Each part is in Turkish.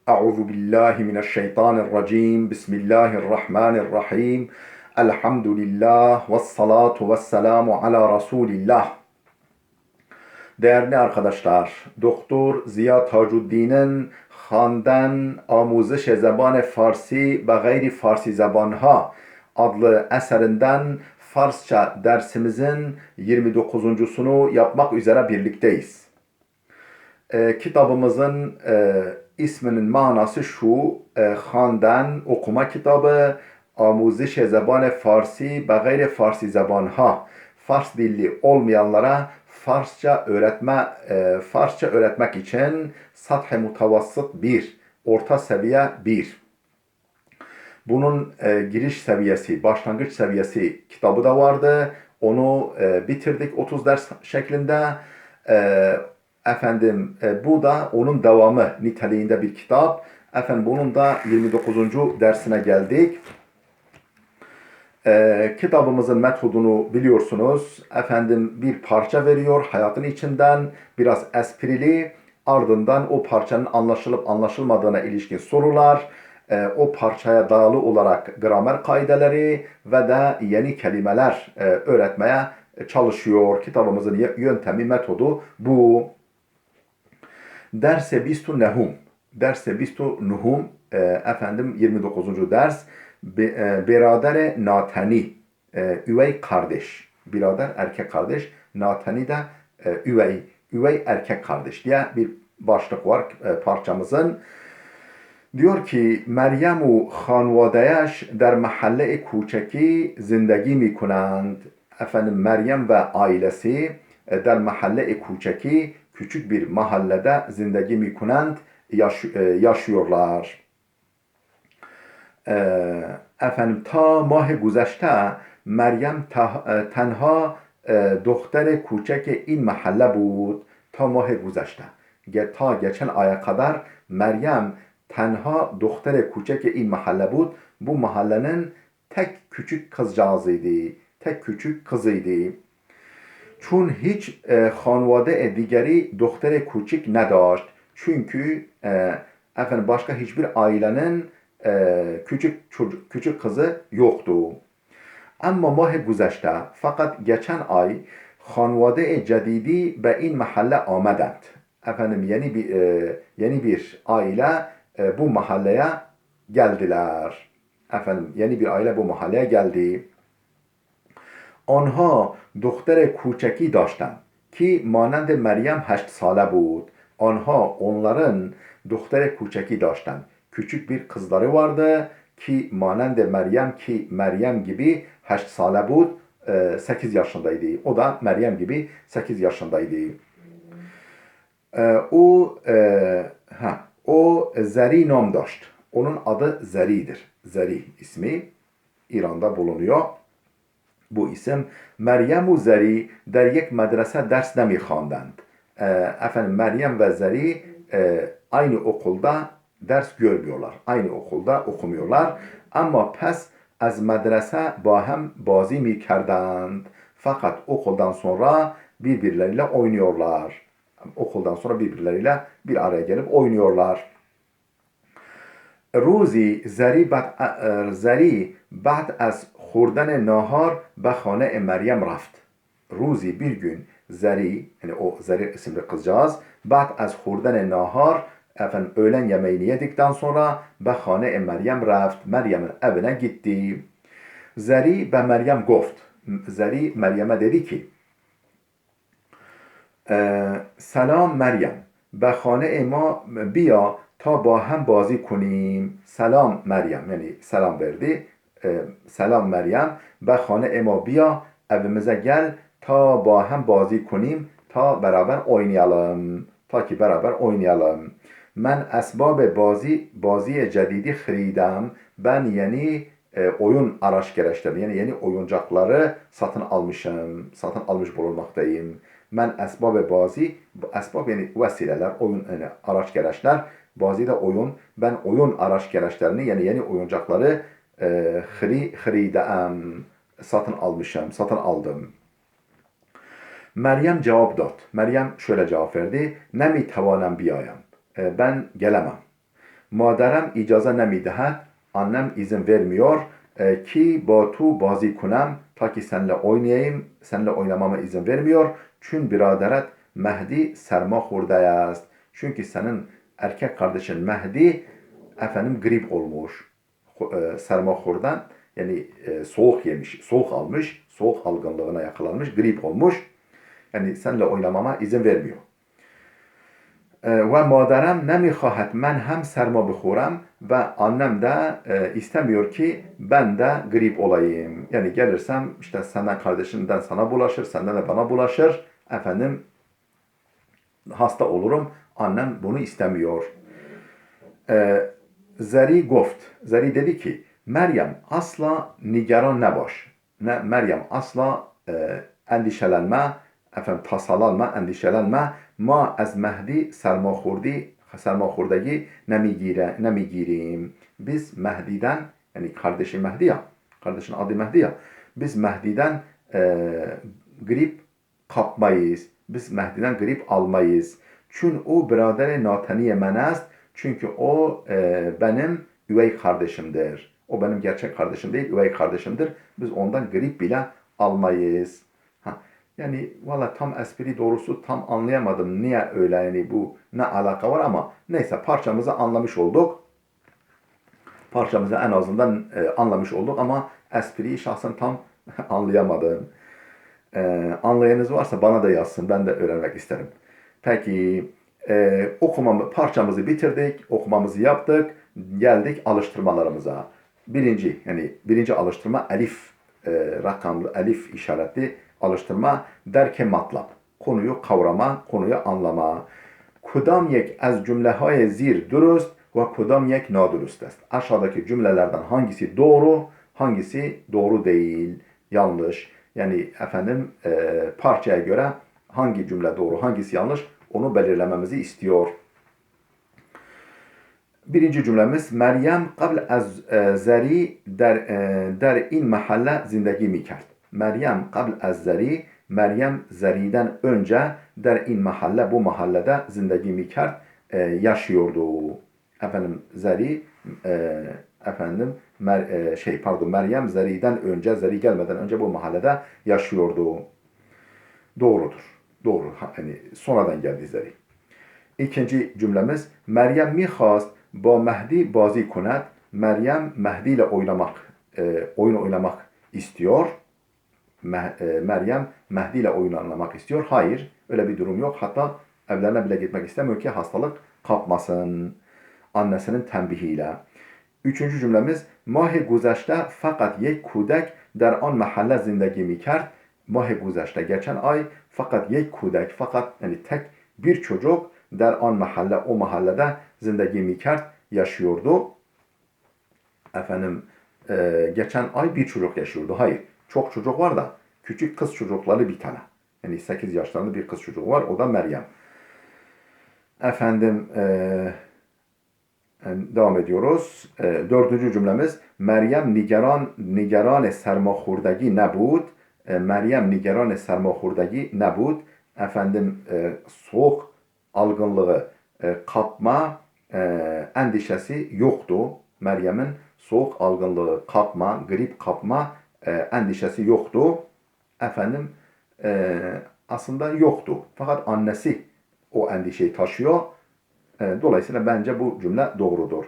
Euzu billahi mineşşeytanirracim. Bismillahirrahmanirrahim. Elhamdülillah ve salatu ve selamu ala Resulillah. Değerli arkadaşlar, Doktor Ziya Tacuddin'in Xwandin Amûziş Zeban Farsi ve Gayri Farsi Zebanha adlı eserinden Farsça dersimizin 29.sunu yapmak üzere birlikteyiz. Kitabımızın isminin manası şu: Xwandin okuma kitabı, Amûziş Zeban Farsi ve Gayri Farsi Zebanha, Fars dilli olmayanlara Farsça öğretmek için Sath-ı Mutavassıt 1, orta seviye 1. Bunun giriş seviyesi, başlangıç seviyesi kitabı da vardı. Onu bitirdik 30 ders şeklinde. Bu da onun devamı niteliğinde bir kitap. Bunun da 29. dersine geldik. Kitabımızın metodunu biliyorsunuz. Bir parça veriyor hayatın içinden, biraz esprili. Ardından o parçanın anlaşılıp anlaşılmadığına ilişkin sorular, o parçaya dayalı olarak gramer kaideleri ve de yeni kelimeler öğretmeye çalışıyor. Kitabımızın yöntemi, metodu bu. Derse bistu nehum. Derse bistu nuhum. 29. ders. Birader natani. Üvey kardeş. Birader erkek kardeş. Natani de üvey. Üvey erkek kardeş diye bir başlık var parçamızın. Diyor ki Meryem و خانواده‌اش در محله کوچکی زندگی میکنند. Meryem ve ailesi در محله کوچکی, küçük bir mahallede zindagi mikunend, yaşıyorlar. Ta mah guzashte Meryem tenha دختر کوچک این محله بود. Ta mah guzashte, ta geçen aya kadar Meryem tenha دختر کوچک این محله بود. Bu mahallenin tek küçük kızcağızıydı. Tek küçük kızıydı. Çun hiç xanvade digeri doktere küçük nedaşt. Çünkü başka hiçbir ailenin küçük kızı yoktu. Ama mah guzashte, fakat geçen ay xanvade cedidi be in mahalle amedend. Yeni bir aile bu mahalleye geldiler. Yeni bir aile bu mahalleye geldi. آنها دختر کوچکی داشتند ki مانند Meryem 8 sale بود. Onların دختر کوچکی داشتند. Küçük bir kızları vardı ki manende Meryem, ki Meryem gibi 8 sale بود, 8 yaşındaydı. O da Meryem gibi 8 yaşındaydı. O Zeri nam daşt. Onun adı Zeri'dir. Zeri ismi İran'da bulunuyor. Bu isim Meryem ve Zeri der yek medrese ders nemikhwandand. Meryem ve Zeri aynı okulda ders görmüyorlar. Aynı okulda okumuyorlar. Ama pes az medrese bahem bazi mikerdand. Fakat okuldan sonra birbirleriyle oynuyorlar. Okuldan sonra birbirleriyle bir araya gelip oynuyorlar. روزی زری بعد از خوردن ناهار به خانه مریم رفت. Ruzi bir gün Zeri, yani o Zeri isimli kızcağız, بعد از خوردن nahar, öğlen yemeğini yedikten sonra به خانه Meryem رفت. Meryem'in evine gitti. Zeri be Meryem گفت. Zeri Meryem'e dedi ki selam Meryem, به خانه ما بیا تا با هم بازی کنیم. Selam Meryem, yani selam verdi. Selam Meryem, به خانه ما بیا, evimize gel, ta با هم بازی کنیم, ta beraber oynayalım. Ta ki beraber oynayalım. Ben esbab bazi cedidi خریدم. Ben yeni oyun araç gereçleri, yani yeni oyuncakları satın almışım. Satın almış bulunmaktayım. Ben esbab bazi, esbab yani vesileler, oyun, yani araç gereçler. Bazi de oyun. Ben oyun araç gereçlerini, yani yeni oyuncakları خریدم, satın almışım, satın aldım. Meryem cevap dat. Meryem şöyle cevap verdi. Nemi tavanem biyayem. Ben gelemem. مادرم اجازه نمیدهد. annem izin vermiyor ki با تو بازی کنم ta ki seninle oynayayım, seninle oynamama izin vermiyor. Çünkü biraderet Mehdi serma hurda است. Çünkü senin erkek kardeşin Mehdi efendim grip olmuş. Serma hurdan yani soğuk yemiş, soğuk almış, soğuk algınlığına yakalanmış, grip olmuş. Yani seninle oynamama izin vermiyor. Ve maderem nemihahet men hem serma bixoram ve annem de istemiyor ki ben de grip olayım. Yani gelirsem işte senden kardeşinden sana bulaşır, senden de bana bulaşır. Efendim hasta olurum. Annem bunu istemiyor. Zeri goft. Zeri dedi ki Meryem asla nigaran nebaş. Meryem asla endişelenme, efendim tasalanma, endişelenme. Ma az Mehdi sermahurdagi nemigirim. Biz Mehdi'den yani kardeşi Mehdi ya, kardeşin adı Mehdi ya. Biz Mehdi'den grip kapmayız. Biz Mehdi'den grip almayız. Çünkü o biraderi nataniye men است. Çünkü o benim üvey kardeşimdir. O benim gerçek kardeşim değil, üvey kardeşimdir. Biz ondan grip bile almayız. Yani valla tam espri doğrusu tam anlayamadım. Niye öyle yani bu ne alaka var ama neyse parçamızı anlamış olduk. Parçamızı en azından anlamış olduk ama espriyi şahsen tam anlayamadım. Anlayanınız varsa bana da yazsın. Ben de öğrenmek isterim. Peki parçamızı bitirdik. Okumamızı yaptık. Geldik alıştırmalarımıza. Birinci alıştırma elif rakamlı elif işaretli alıştırma derke matlab. Konuyu kavrama, konuyu anlama. Kudam yek az cümlehay zir durust ve kudam yek nadurust است. Aşağıdaki cümlelerden hangisi doğru, hangisi doğru değil, yanlış. Yani efendim parçaya göre hangi cümle doğru, hangisi yanlış onu belirlememizi istiyor. Birinci cümlemiz Meryem qabl az zari der in mahalle zindagi mikard. Meryem qabl az zari, Meryem zariden önce der in mahalle bu mahallede zindagi mikard yaşıyordu. Efendim zari Meryem zariden önce, zari gelmeden önce bu mahallede yaşıyordu. Doğrudur. Doğru. Yani sonradan geldi zari. İkinci cümlemiz Meryem mikhast ba Mehdi bazi kunet. Meryem Mehdi ile oyun oynamak istiyor. Meryem Mehdi ile oyun oynamak istiyor. Hayır, öyle bir durum yok. Hatta evlerine bile gitmek istemiyor ki hastalık kapmasın. Annesinin tembihiyle. Üçüncü cümlemiz Mah-ı guzeşte fakat yek kudek der an mahalle zindagi mikerd. Mah-ı guzeşte geçen ay fakat yek kudek fakat yani tek bir çocuk der an mahalle o mahallede zindagi mikerd yaşıyordu. Efendim geçen ay bir çocuk yaşıyordu. Hayır. Çok çocuk var da küçük kız çocukları bir tane. Yani 8 yaşlarında bir kız çocuğu var. O da Meryem. Efendim devam ediyoruz. Dördüncü cümlemiz Meryem nigeran sermahurdagi nebud. Meryem nigeran sermahurdagi nebud. Efendim soğuk algınlığı kapma endişesi yoktu. Meryem'in soğuk algınlığı kapma, grip kapma endişesi yoktu. Efendim aslında yoktu. Fakat annesi o endişeyi taşıyor. Dolayısıyla bence bu cümle doğrudur.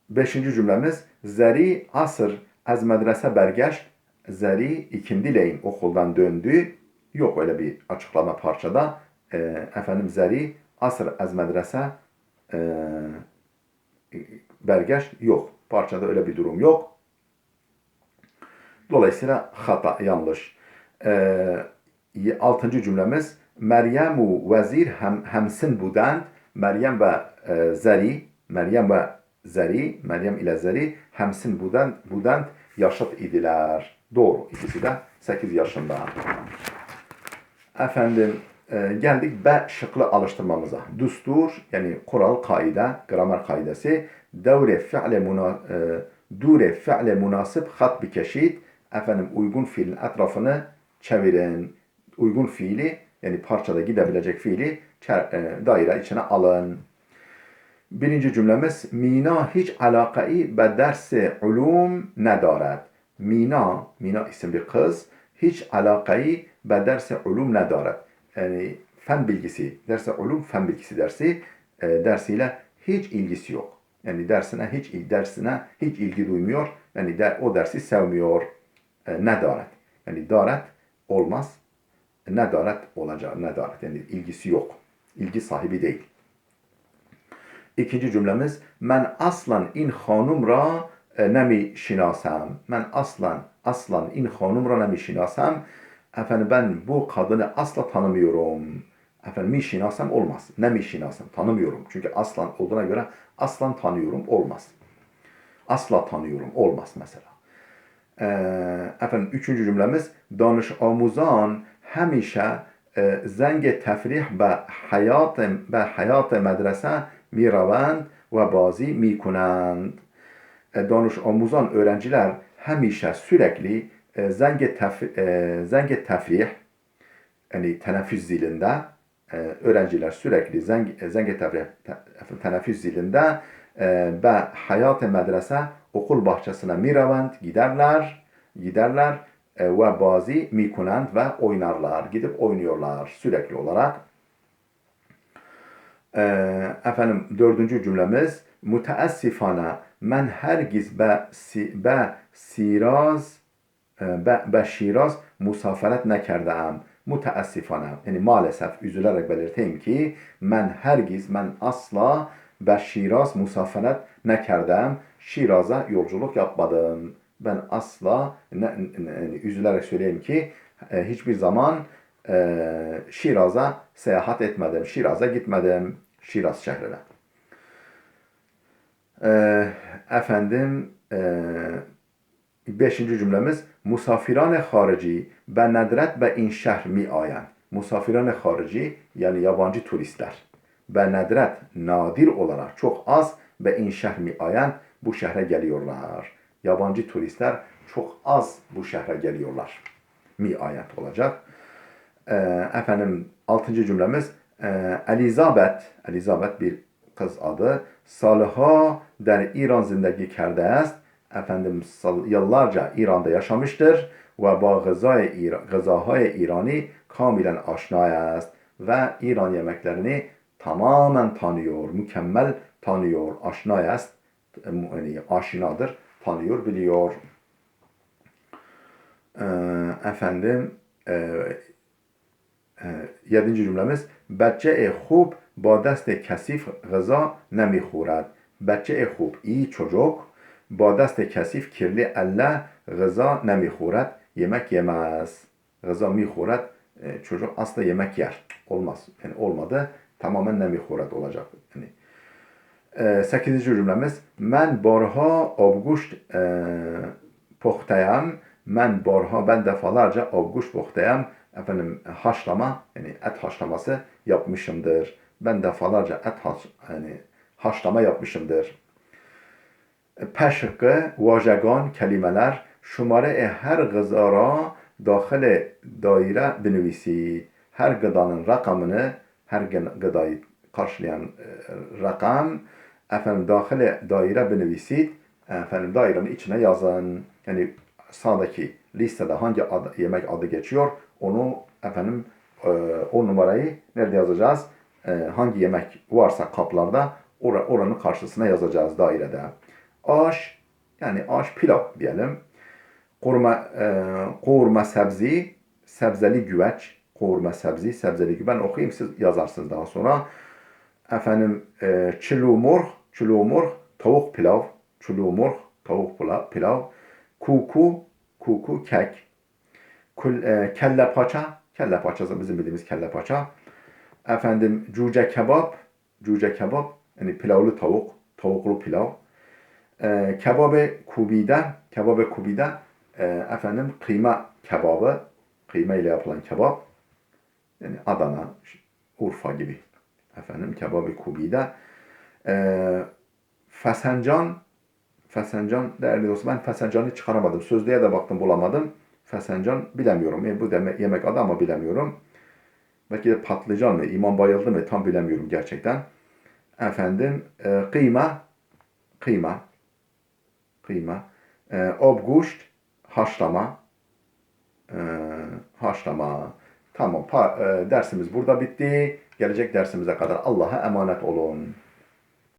Beşinci cümlemiz Zeri asır az medrese bergeç. Zeri ikindileyin okuldan döndü. Yok öyle bir açıklama parçada. Efendim Zeri asır az medrese bergeç yok. Parçada öyle bir durum yok. Dolayısıyla hata, yanlış. Altıncı cümlemiz Meryem vezir hemsin budand. Meryem ve Zeri, Meryem ile Zeri hemsin budand yaşıt idiler. Doğru. İkisi de 8 yaşında. Efendim geldik B şıklı alıştırmamıza. Düstur yani kural, kaide, gramer kaidesi. Dure fi'le münasip hat bikeşit. Efendim uygun fiilin etrafını çevirin. Uygun fiili yani parçada gidebilecek fiili daire içine alın. Birinci cümlemiz Mina hiç alakayı be dersi ulum nedaret. Mina isim bir kız. Hiç alakayı be dersi ulum nedaret. Yani fen bilgisi, dersi ulum fen bilgisi dersiyle hiç ilgisi yok. Yani dersine hiç ilgi duymuyor. Yani o dersi sevmiyor. Nedaret. Yani daret olmaz. Nedaret olacak. Nedaret yani ilgisi yok. İlgi sahibi değil. İkinci cümlemiz men aslan in hanum ra nemi şinasam. Men aslan in hanum ra nemi şinasam. Efendim ben bu kadını asla tanımıyorum. Efendim mi şinasam olmaz. Nemi şinasam tanımıyorum. Çünkü aslan olduğuna göre aslan tanıyorum olmaz. Asla tanıyorum olmaz mesela. Efendim üçüncü cümlemiz danış amuzan hemişe زنگ تفریح به حیات مدرسه می روند و بازی می کنند. Danış amuzan öğrenciler hemişe sürekli zeng tefrih yani teneffüs zilinde öğrenciler sürekli zeng tefrih teneffüs zilinde ve hayat medrese okul bahçesine miravand giderler ve bazı mikunand ve oynarlar. Gidip oynuyorlar sürekli olarak. Efendim dördüncü cümlemiz müteessifane men hergiz be Şiraz musaferet nekerdem. Müteessifane yani maalesef üzülerek belirteyim ki ben asla be Şiraz musaferet nekerdem. Şiraz'a yolculuk yapmadım. Ben asla üzülerek söyleyeyim ki hiçbir zaman Şiraz'a seyahat etmedim. Şiraz'a gitmedim. Şiraz şehrine. Efendim beşinci cümlemiz Musafiran harici be nedret be in şehr mi ayen. Musafiran harici yani yabancı turistler. Be nedret nadir olarak çok az be in şehr mi ayen bu şehre geliyorlar. Yabancı turistler çok az bu şehre geliyorlar. Mi ayet olacak. Efendim 6. cümlemiz Elizabeth bir kız adı salha der İran zindagi kerde است. Efendim yıllarca İran'da yaşamıştır ve bu gızahay İrani kamilen aşinay است ve İran yemeklerini tamamen tanıyor, mükemmel tanıyor, aşinay است yani aşinadır, tanıyor, biliyor. Efendim 7. cümlemiz بچه خوب با دست کثیف غذا نمیخورد. بچه خوب iyi çocuk با دست کثیف kirli elle غذا نمیخورد. Yemek yemez. Gıza mihuret çocuk asla yemek yer. Olmaz. Yani olmadı. Tamamen nemihuret olacak. Yani 8. cümlemiz ben barha abguşt pohtayam. Ben defalarca abguşt pohtayam. Efendim haşlama yani et haşlaması yapmışımdır. Ben defalarca haşlama yapmışımdır. Peşkı, vajagan kelimeler şumare her gızara dahil daire binivisi. Her gıdanın rakamını, her gıdayı karşılayan rakam efendim dahil daire binivisi. Efendim dairenin içine yazın. Yani sağdaki listede hangi yemek adı geçiyor onu efendim o numarayı nerede yazacağız? Hangi yemek varsa kaplarda oranın karşısına yazacağız dairede. Aş yani aş pilav diyelim. Kavurma sebzi, sebzeli güveç. Kavurma sebzi, sebzeli güveç. Ben okuyayım siz yazarsınız daha sonra. Efendim çilumurh, tavuk pilav. Çilumurh, tavuk pilav. Kuku, kek. Kelle paça bizim bildiğimiz kelle paça. Efendim cuce kebap yani pilavlı tavuklu pilav. Kebabı kubide efendim kıyma ile yapılan kebap. Yani Adana, Urfa gibi. Efendim kebabı kubide. Fesencan değerli dostum ben fesencanı çıkaramadım. Sözlüğe de baktım bulamadım. Fesencan bilemiyorum. Yani bu yemek adı ama bilemiyorum. Belki de patlıcan mı, İmam bayıldı mı tam bilemiyorum gerçekten. Efendim kıyma, kıyma, kıyma. Obguşt, haşlama, e, haşlama. Tamam, dersimiz burada bitti. Gelecek dersimize kadar Allah'a emanet olun.